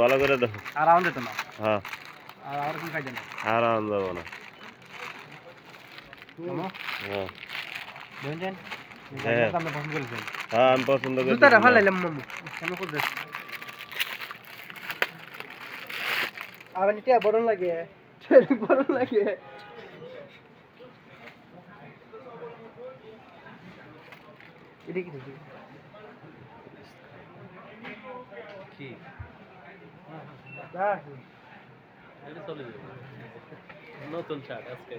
ভালো করে দেখো। আর আউন যেত না। হ্যাঁ আর কি খাইতে না। আর আনন্দ যাবো না। হ্যাঁ বুঝছেন? হ্যাঁ আপনি পছন্দ করেছেন। হ্যাঁ আমি পছন্দ করি। জুতাটা ফালাইলাম মামু। কেন করতে? আবার নিতে বড় লাগে। বড় লাগে। এটা কি দেখি? কি? হ্যাঁ এটা চলে যাবে। নতুন শার্ট আজকে।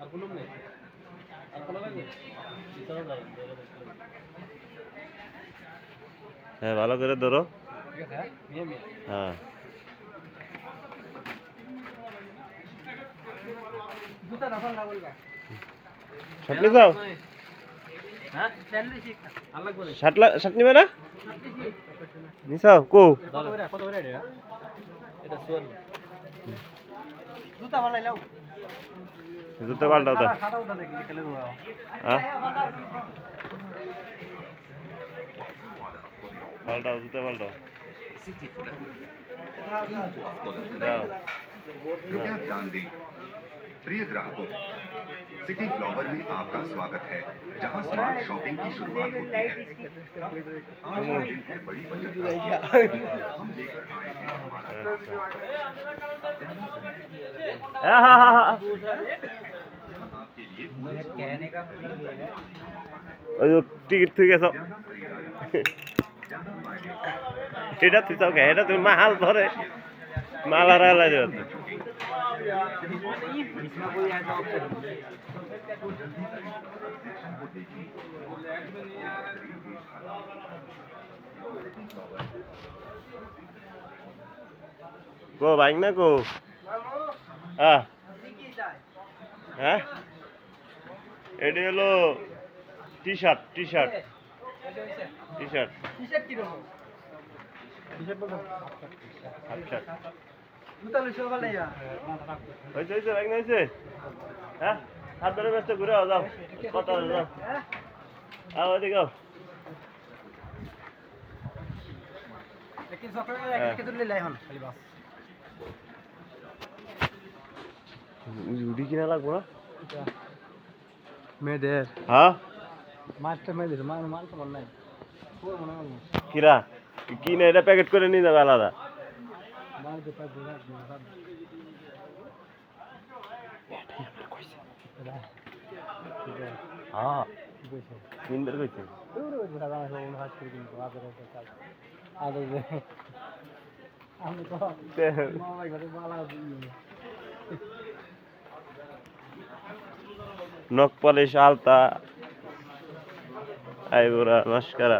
আর কোনো নেই। আর কোনো লাগবে? ভিতরে যাবেন। হ্যাঁ ভালো করে ধরো। ঠিক আছে হ্যাঁ? মিয়া মিয়া। হ্যাঁ জুতাটা ফালা বলবা। শার্ট নিয়ে যাও। হ্যাঁ? স্যান্ডউইচ শিখ। আর লাগবে না। শার্ট নিবে না? নিছাও কো? কত করে এটা? এটা 54 জুতা বানাইলাও জুতা পাল্টাও দাও। সাদা উঠা দেখি খেলে দাও হ্যাঁ পাল্টাও জুতা পাল্টাও দাও। कृपया ध्यान दें प्रिय ग्राहकों सिटी फ्लावर में आपका स्वागत है जहां स्मार्ट शॉपिंग की शुरुआत होती है आज का दिन है बड़ी बचत का हम लेकर आए हैं हमारा आपके लिए कहने का ওই টিকিট থেকে গেছো এটা তুই চাও কে? এটা তুমি মাল ধরে মাল হারাই দেবে। কো বাইক না কো? হ্যাঁ এটি হলো T-shirt T-shirt T-shirt T-shirt কি রকম টি-শার্ট বলতো হাফ শার্ট জুতা লইছো ভালাইয়া হয়েছে হয়েছে বাইক না হয়েছে। হ্যাঁ হাত ধরে ব্যস্ত ঘুরে যাও কত যাও ওইদিকে যাও। लेकिन सकाळ एक तुले লাই হন খালি বাস উডি কিনা লাগবো না মেয়েদের হ্যাঁ মাছটা মেয়েদের মাল তো মনে নাই পুরো মনে হয় কিরা কিনে এটা প্যাকেট করে নিয়ে যাবে আলাদা। মাল দে পাঁচ দিন হ্যাঁ কিনবে কইছে নখ পলিশ আলতা আইবুড়া মাস্কারা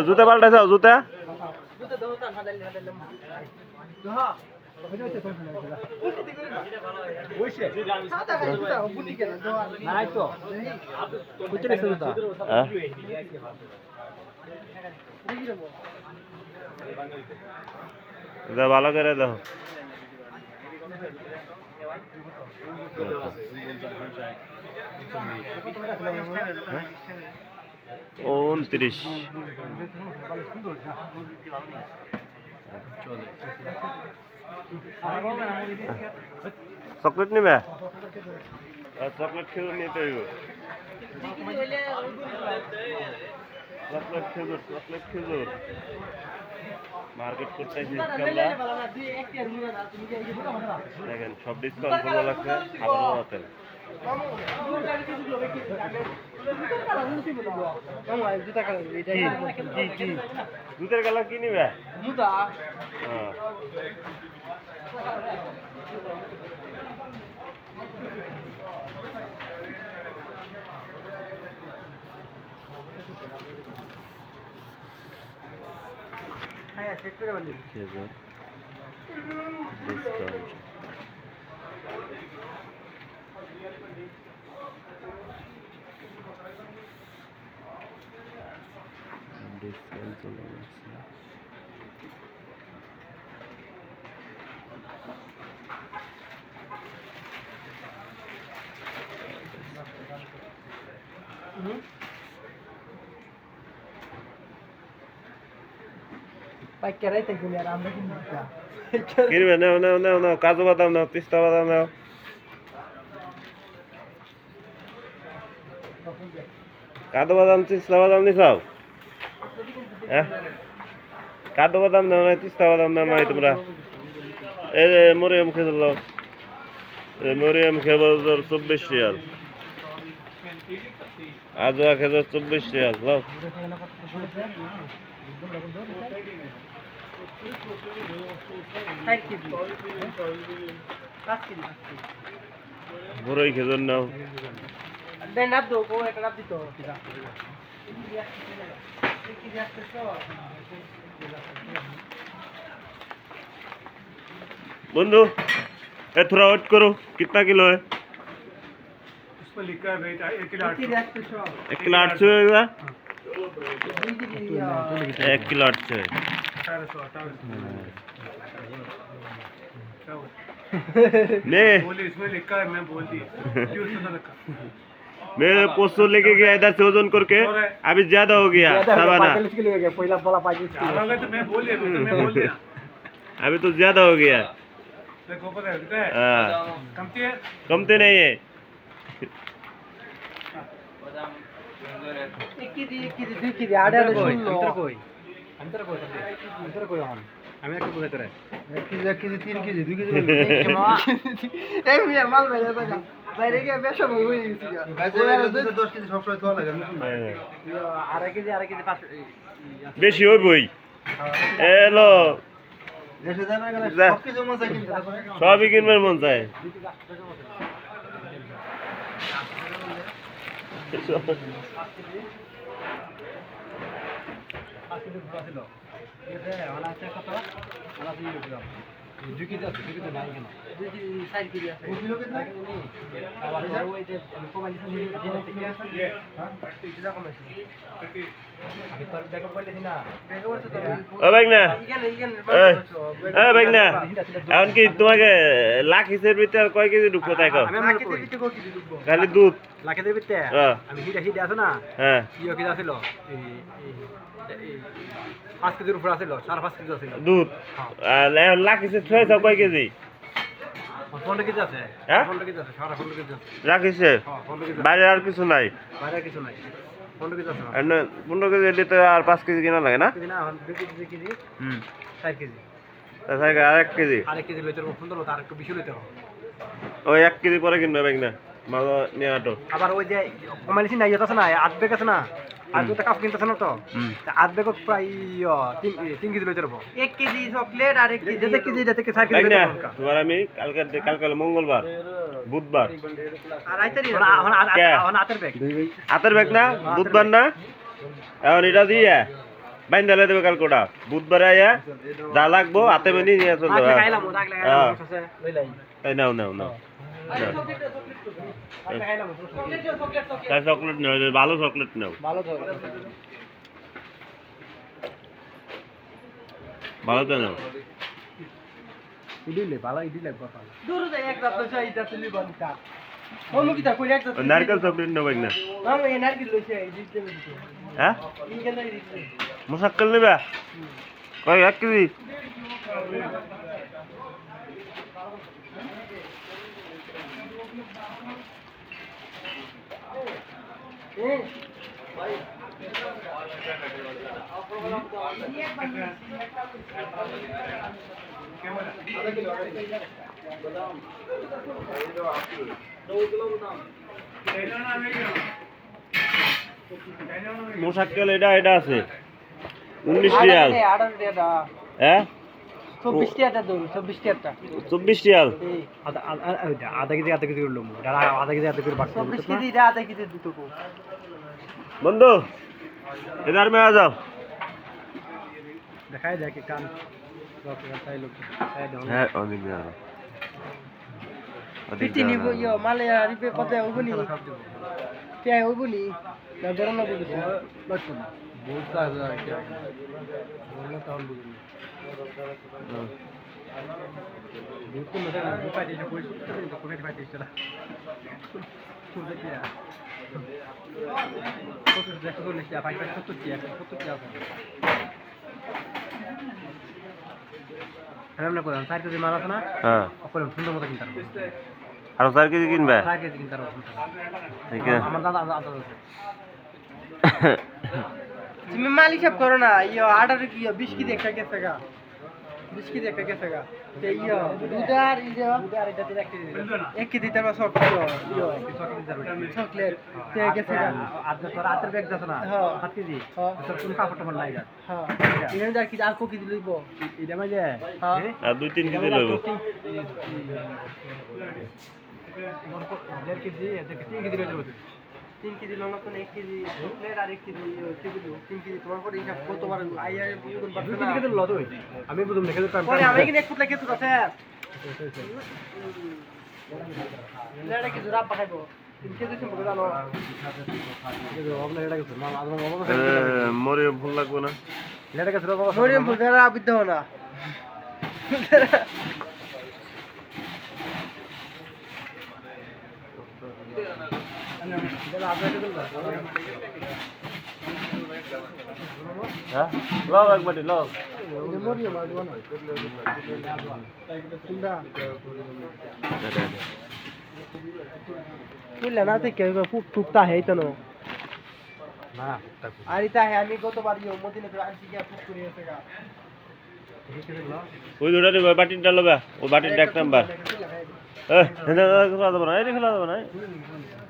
জুতা পাল্টাইছাও জুতা ভালো করে দাও। 29 চকলেট নিবে? চকলেট খেজুর নিতে হইব। চকলেট খেজুর মার্কেট করতে দেখেন সব ডিসকাউন্ট ভালো লাগছে আবারও আছেন। জুতের কালার কি নিবে? হ্যাঁ ডিসকাউন্ট ডিসকাউন্ট চলে যাচ্ছে। কিনবে নাও নাও নাও নাও কাজু বাদাম নাও পিস্তা বাদাম নাও কাজু বাদাম পিস্তা বাদাম নিছাও হ্যাঁ কাজু বাদাম নাও না পিস্তা বাদাম নাও নাই তোমরা এই যে মরিয়ম খেজুর লাও মরিয়ম খেজুর 24 রিয়াল আজওয়া খেজুর 24 রিয়াল লাও বড়ই খেজুর নাও बंधु ए थोड़ा वेट करो कितना किलो है उसमें लिखा है बेटा 1 किलो 1 किलो 800 है 1 किलो 800 है 1800 नहीं बोले इसमें लिखा है मैं बोल दी क्यों सुना रखा मैं पोस्टो लेके गया इधर से वजन करके अभी ज्यादा हो गया साबाना डालोगे तो मैं बोल दिया मैं बोल दिया अभी तो ज्यादा हो गया देखो पता है कितना है हाँ कमती है कमते नहीं है আমি একটা বুঝাতে রে 1 কেজি 3 কেজি 2 কেজি এই মিয়া মাল বাইরে তো বাইরে গিয়ে বেশি হয়ে গেছে বাইরে 10 কেজি সব সময় তো লাগে আড়াই কেজি 5 বেশি হইবই এলো দেশে যাবে গেলে যা। সব কিছু মজা কিনতে সবই কিনবার মন চায় ও ভাই না এখন কি তোমাকে লাখ হিসের ভিতরে কয় কেজি ঢুকবো তাই কও খালি দুধ লাখে দেবে হ্যাঁ আমি হিটা হিটা আছে না হ্যাঁ ইয়ে কি আছিল 5 কেজির উপর আছিল 5.5 কেজি আছিল দুধ আর এখন লাখ হিসের ছয়শ কয় কেজি 15 কেজি আছে হ্যাঁ? 15 কেজি আছে 15 কেজি আছে লাখ হিসের হ্যাঁ 15 কেজি বাইরে আর কিছু নাই বাইরে কিছু নাই 15 কেজি আছে আর না 15 কেজি দিতে আর 5 কেজি কিনা লাগে না কেজি না 2 কেজি হুম 4 কেজি তাছাড়া আর 1 কেজি আর 1 কেজি লইতে হবে সুন্দর আর একটু বেশি লইতে হবে ওই 1 কেজি পরে কিনবে ভাই না মাল নিয়ে আটো আবার ওই যে কমালিছি না ইয়ে আছে না আট ব্যাগ আছে না আর দুটো কাপ কিনতেছে না তো হুম আট ব্যাগ প্রায় 3 কেজি লইতে হবে 1 কেজি চকলেট আর 1 কেজি যেতে কি 4 ভাই কেজি না লইতে হবে তোমার আমি কালকে মঙ্গলবার বুধবার আর আইতারি এখন আটের ব্যাগ হাতের ব্যাগ না বুধবার না এখন এটা দিয়ে বাইন্দা লে দেবে কালকে বুধবারে আয়া যা লাগবো হাতে মেনি নিয়ে চলতে আগে হবে খাইলাম ওটা হ্যাঁ। আছে লইলাই তাই নাও নাও নাও আগে খাইলাম তাই চকলেট নাও ভালো চকলেট নাও ভালো তো ভালো তো নাও ইদিলে ভালো ইদিলে কথা দূর যাই এক রাত লইছে এটা তুলি বানকা ওমু কি তা কই এক রাত ওই নারকেল চকলেট নাও ভাই না আমি এনার কি লইছে এই দিতে দিতে হ্যাঁ এই কেন দিতে মুসাক্কেল নেবা কয় 1 কেজি মুসাক্কেল এটা আছে 19 রিয়াল হ্যাঁ 24 টাকা দূর 24 টাকা 24 রিয়াল আধা কেজি করলাম আধা কেজি বাড়ছে 24 কেজি এটা আধা কেজি দিতে কো বন্ধু इधर में आ जाओ দেখাই যায় কি কান তাই লোক হ্যাঁ অনেক না পিটি নিব ইয়ো মালে রিপে কত ওগুনি কে ওগুনি না ধরো না বুঝি বহুত আছে কি বললে তাহলে বুঝুন বহুত না পাইতে কই কোনে পাইতে চলা চার কেজি মাল আছে না হ্যাঁ সুন্দর মতো কিনতে আরো 4 কেজি কিনবে 4 কেজি কিনতে আমার দাদা আদা আছে তুমি মাল হিসাব করো না ইয়ে 18 কি 20 কেজি একটা গেছে গা 20 কেজি একটা গেছে গা তে ইয়ে দুধ আর এটা 1 কেজি তার সব চকলেট তে গেছে গা আর তো রাতের ব্যাগ দাও না 7 কেজি সব কোন কাপড় টাপড় নাই গা হ্যাঁ এখানে যা কি আর কো কেজি লইব এটা মাঝে হ্যাঁ আর 2-3 কেজি লইব 1.5 কেজি 3 কেজি লইব 3 কেজি লঙ্কা তো 1 কেজি চকলেট আর 1 কেজি 3 কেজি তোমার পরে হিসাব কতবার আইয়া বুঝুন পারছ না 3 কেজি ল দই আমি বুঝুন দেখে তো পরে আমি কি এক ফুট লাগে তো আছে লেড়া কি জুরা পাঠাইবো 3 কেজি সম্পর্কে জানো এই আপনার এটা কিছু মাল আদম বাবা মরিয়ম ফুল লাগবে না লেড়া কিছু বাবা মরিয়ম ফুল ফেরা আবিদ্ধ না হ্যাঁ লও একবারই লও বুঝলে না থেকে টুকটা है তো না আর এটা है আমি গতবার মদিনে আনছি কি ফুক করে এসেগা ওই দুটা রে বাটিটা লবা ও বাটিটা এক নাম্বার খেলা দেবো না এটা খেলা দেবো না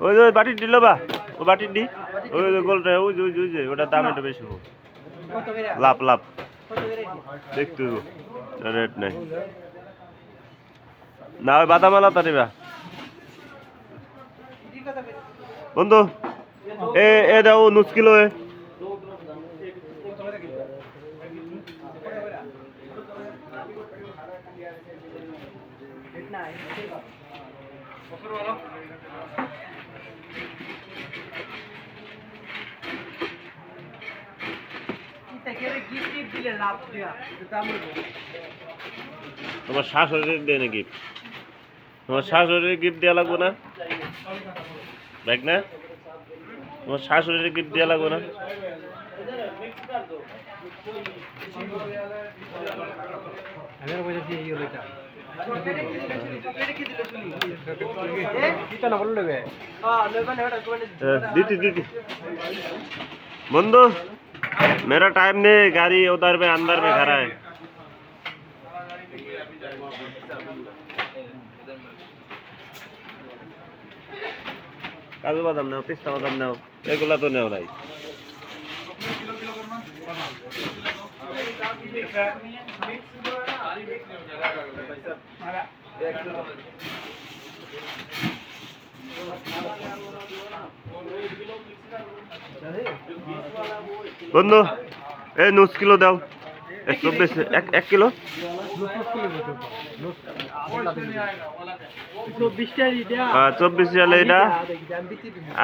ওই ওই বাটির দিল বা ও বাটির দি ওই ওই গোলটা ওই ওই ওই যে ওটা দাম একটু বেশি হোক কত করে লাভ লাভ কত করে দেখতে রেট নাই না ওই বাদামালা তারিবা বন্ধু এ এ দাও নুস কিলো এ তোমার শাশুড়ির দেয় না গিফট তোমার শাশুড়ির গিফট দেওয়া লাগবে না দেখ না তোমার শাশুড়ির গিফট দেওয়া লাগবে না दीदी दीदी बंदो मेरा टाइम नहीं गाड़ी उधर में अंदर में खड़ा है काजू बादाम नाओ पिस्ता बादाम नाओ एगुला तो नाओ भाई বন্ধু এই 9 কিলো দাও 1 কিলো 24 টাকা এটা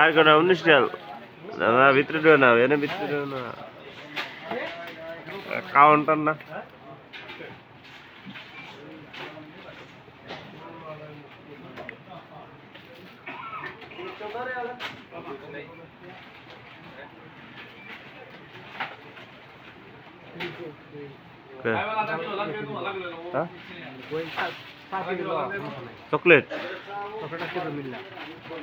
আর কোন 19 টাকা না ভিতরে দেও না এনে ভিতরে দেও না কাউন্টার না चॉकलेट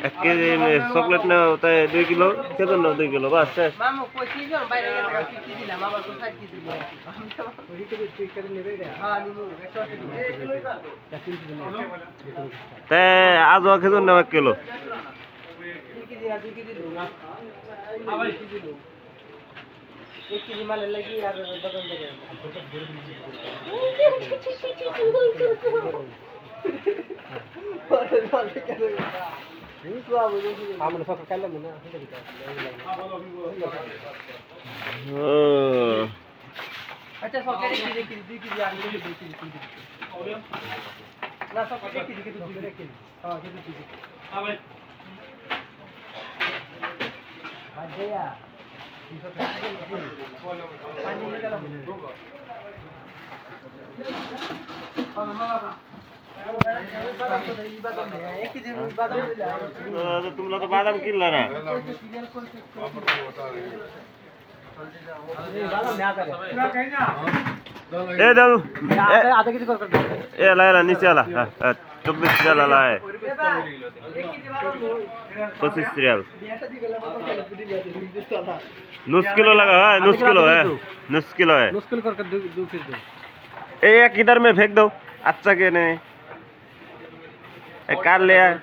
1 केजी चॉकलेट ना होता है 2 किलो कितना ना 2 किलो बस মামু কই কি জন বাইরে গেছে কি কি দিলাম আবার তো 60 কি দিল আমি তো ওই থেকে ঠিক করে নেবে রে হ্যাঁ নিমু 180 ते आज कितना ना 1 किलो 2 কেজি আর 2 কেজি লুনা ভাই কেজি লু 1 কেজি মাল লাগি আর বদল দেবে আমরা সকাল কাল না আচ্ছা সকালে কি দেখি 2 কেজি আর 2 কেজি না সকালে কি দেখি 2 কেজি হ্যাঁ কেজি কেজি হ্যাঁ ভাই ভাইয়া পানি নিয়ে গেলাম তোমরা তো বাদাম কিনলা না এ দাও आधा केजी कर ए लायला नीचे आला 24 रियाल आला है 25 रियाल नुस किलो लगा है नुस किलो है मुश्किल करके दो पीस दो ए एक इधर में फेंक दो अच्छा के नहीं एक कार ले आए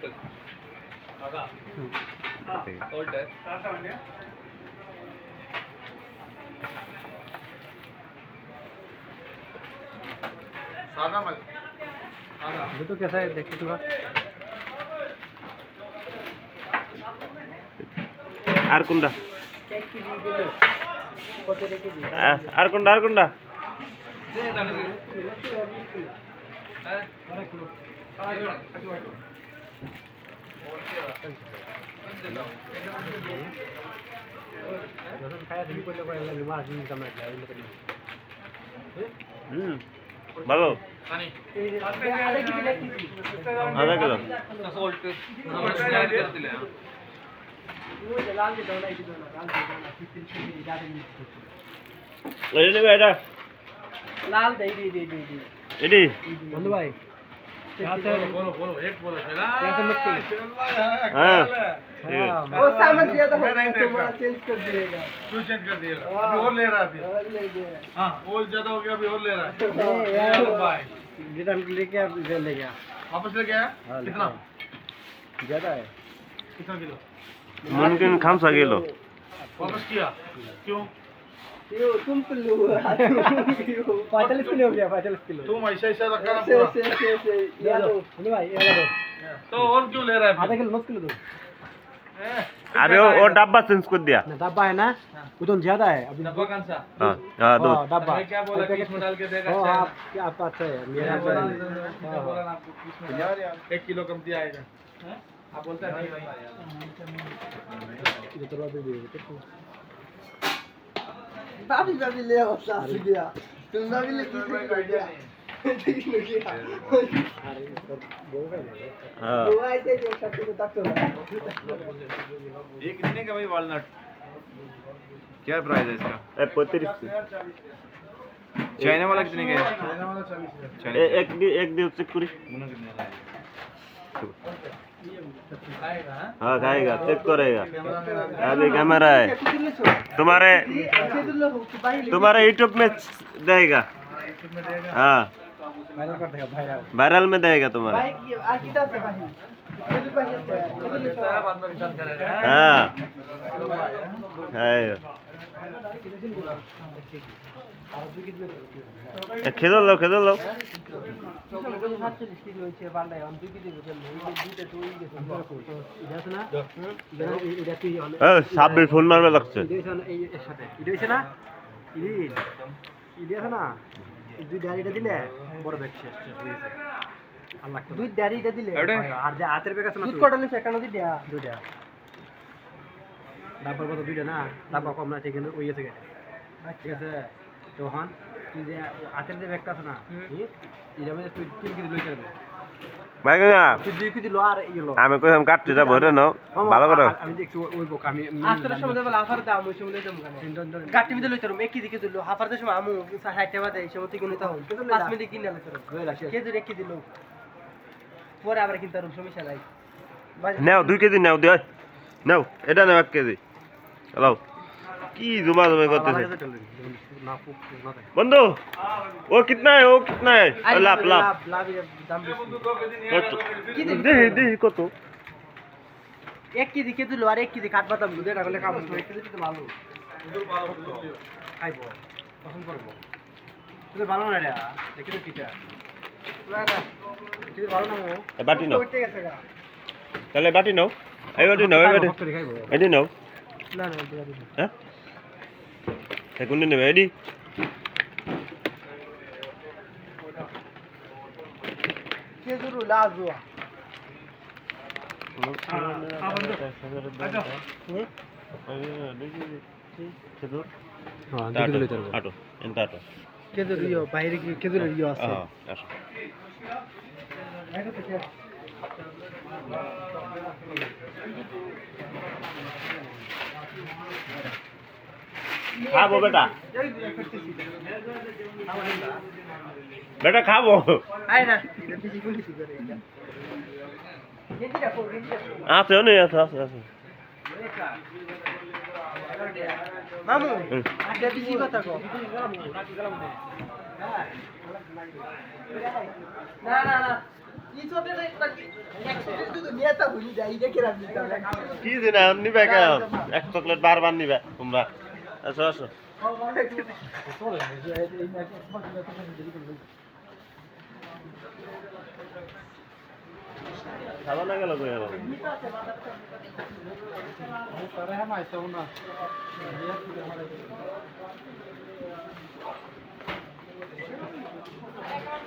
ये तो कैसा है देखिए थोड़ा আর কোনটা আর কোনটা ভালো আধা কিলো এটা लाल दे दे এটি बंधु भाई बोलो एक बोलो হ্যাঁ वो सामान दिया था तुम्हारा चेंज कर दिएगा क्यों चेंज कर दिएगा अभी और ले रहा है अभी हाँ और ज्यादा हो गया अभी और ले रहा है भाई रिटर्न लेके आप ले गया वापस ले गया कितना ज्यादा है कितना किलो मुमकिन खामसा गेलो वापस किया क्यों यो तुम किलो 45 किलो हो गया 45 किलो तुम ऐसा ऐसा रखा ना पूरा ये लो बंधु भाई ये लो तो और क्यों ले रहा है आधा किलो 9 किलो दो अरे वो डब्बा चेंज कर दिया ना डब्बा है ना वो तो ज्यादा है अभी डब्बा कौन सा हाँ दो डब्बा मैं क्या बोला किस में डाल के देगा हाँ आप क्या आप अच्छा है मेरा बोला ना आपको किस में यार 1 किलो कम दिया आएगा आप बोलते हैं नहीं भाई ये तो अभी भी बाबी ले आओ सास गया तुम बाबी ले किसी को गया ठीक है क्या अरे सर बोल रहे हैं हाँ वो ऐसे जो सब को तक तो ये कितने का भाई वॉलनट क्या प्राइस है इसका 35 चाइना वाला कितने का है चाइना वाला 40 है एक दी चेक करी मुन्ना कितने का है आएगा हाँ? हाँ खाएगा चेक करेगा अभी कैमरा है तुम्हारे यूट्यूब में देगा हाँ वायरल कर देगा भाई वायरल में देगा तुम्हारे भाई आकिता से भाई बाद में रिटर्न करेगा हाँ है খেতে লো সাব্বির ফোন মারবে লাগছে দুই দাড়িটা দিলে আর যে হাতের বেগ আছে না দুধ কটা নিছে একটা নদী দেয়া দুইটা ডাব্বার কত দুইটা না ডাব্বা কম না সেখানে ওই আছে ঠিক আছে তখন তুই যে হাতের যে ব্যাগটা আছে না এটা মানে তুই 3 কেজি লই যাবে ভাই না তুই 2 কেজি লো আর ইলো আমি কইলাম কাটতে যাব রে নাও ভালো করে আমি যে একটু ওই বোক আমি আস্তে সময় দেব হাফার দাম ওই সময় লইতাম গাটি ভিতরে লইতাম 1 কেজি কেজি লো হাফার সময় আমু 60 টাকা দেই সময় থেকে নিতে হবে 5 মিনিট কিনে লইতাম কেজি 1 কেজি লো পরে আবার কিনতে রুম সমস্যা নাই নাও 2 কেজি নাও দে নাও এটা নাও 1 কেজি হ্যালো কি জমা করতেছে না ফুক না থাকে বন্ধু वो कितना है लाभ লাভ দাম বেশি दे কত 1 কেজি কেজি লো আর 1 কেজি কাট বাদাম লো এটা করলে কাম হবে 1 কেজি তো ভালো খাইবো পছন্দ করবো তুই ভালো না রে দেখি তো কিটা না না তুই ভালো না বাটি নাও ওইটা গেছে গা তাহলে বাটি নাও এই বাটি নাও খাইবো এডি নাও না না দিবা দিবা হ্যাঁ কোন নেবে এডি কেজুরু লাজুয়া হ্যাঁ দেখি লইতে পারবো আটো এন্ট আটো কেজুরু ইয়ো বাইরে কি কেজুরু ইয়ো আছে আসো খাবো বেটা বেটা খাবো আয় না আছে নেই আছে আছে আছে মামু হুম। আগে বেশি কথা কো না না না ই চোটে না একটা যদি নেতা ভুলি যাই দেখে রাখবি তাহলে কি দিনা নিবে কেন এক চকলেট বারবার নিবে তোমরা আসো আসো খাওয়া না গেল কই আবার তারা হ্যাঁ মাইতাম না